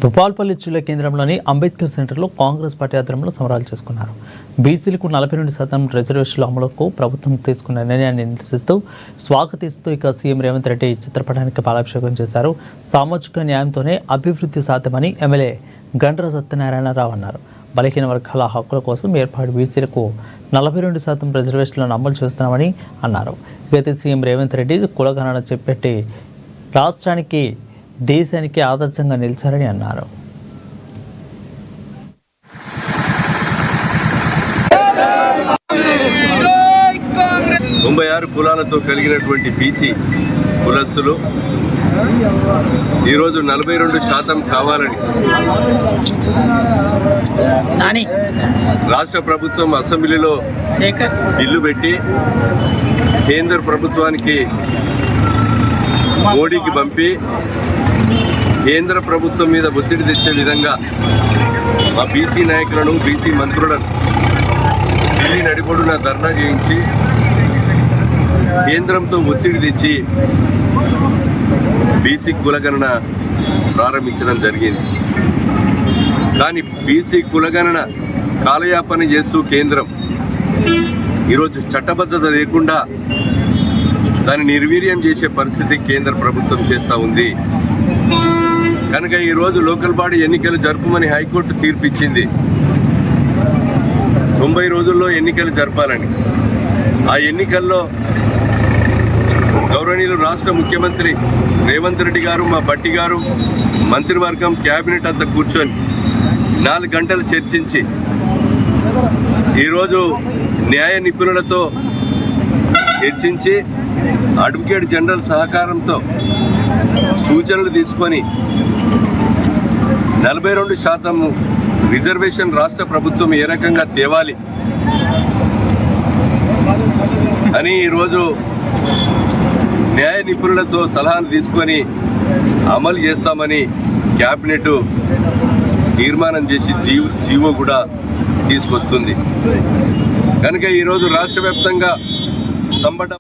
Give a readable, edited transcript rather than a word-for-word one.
భూపాల్పల్లి జిల్లా కేంద్రంలోని అంబేద్కర్ సెంటర్లో కాంగ్రెస్ పార్టీ ఆధ్వర్యంలో సమరాలు చేసుకున్నారు. బీసీలకు 42% రిజర్వేషన్ల అమలుకు ప్రభుత్వం తీసుకున్న నిర్ణయాన్ని నిరసిస్తూ స్వాగతిస్తూ సీఎం రేవంత్ రెడ్డి చిత్రపటానికి పాలాభిషేకం చేశారు. సామాజిక న్యాయంతోనే అభివృద్ధి సాధ్యమని ఎమ్మెల్యే గండ్ర సత్యనారాయణరావు అన్నారు. బలహీన వర్గాల హక్కుల కోసం ఏర్పాటు బీసీలకు 42% రిజర్వేషన్లను అమలు చేస్తున్నామని అన్నారు. అయితే సీఎం రేవంత్ రెడ్డి కులగణన చేపట్టి రాష్ట్రానికి దేశానికి ఆదర్శంగా నిలిచారని అన్నారు. తొంభై 96 కులాలతో కలిగినటువంటి బీసీ కులస్తులు ఈరోజు 42% కావాలని రాష్ట్ర ప్రభుత్వం అసెంబ్లీలో బిల్లు పెట్టి కేంద్ర ప్రభుత్వానికి మోడీకి పంపి కేంద్ర ప్రభుత్వం మీద ఒత్తిడి తెచ్చే విధంగా మా బీసీ నాయకులను బీసీ మంత్రులను ఢిల్లీ నడిబొడున ధర్నా చేయించి కేంద్రంతో ఒత్తిడి తెచ్చి బీసీ కులగణన ప్రారంభించడం జరిగింది. కానీ బీసీ కులగణన కాలయాపన చేస్తూ కేంద్రం ఈరోజు చట్టబద్ధత లేకుండా దాన్ని నిర్వీర్యం చేసే పరిస్థితి కేంద్ర ప్రభుత్వం చేస్తూ ఉంది. కనుక ఈరోజు లోకల్ బాడీ ఎన్నికలు జరుపుమని హైకోర్టు తీర్పిచ్చింది. 90 రోజుల్లో ఎన్నికలు జరపాలని. ఆ ఎన్నికల్లో గౌరవనీయులు రాష్ట్ర ముఖ్యమంత్రి రేవంత్ రెడ్డి గారు, మా భట్టి గారు, మంత్రివర్గం, క్యాబినెట్ అంతా కూర్చొని 4 గంటలు చర్చించి ఈరోజు న్యాయ నిపుణులతో చర్చించి అడ్వకేట్ జనరల్ సహకారంతో సూచనలు తీసుకొని 42% రిజర్వేషన్ రాష్ట్ర ప్రభుత్వం ఏ రకంగా తేవాలి అని ఈరోజు న్యాయ నిపుణులతో సలహాలు తీసుకొని అమలు చేస్తామని క్యాబినెట్ తీర్మానం చేసి జీవో కూడా తీసుకొస్తుంది. కనుక ఈరోజు రాష్ట్ర వ్యాప్తంగా సంబట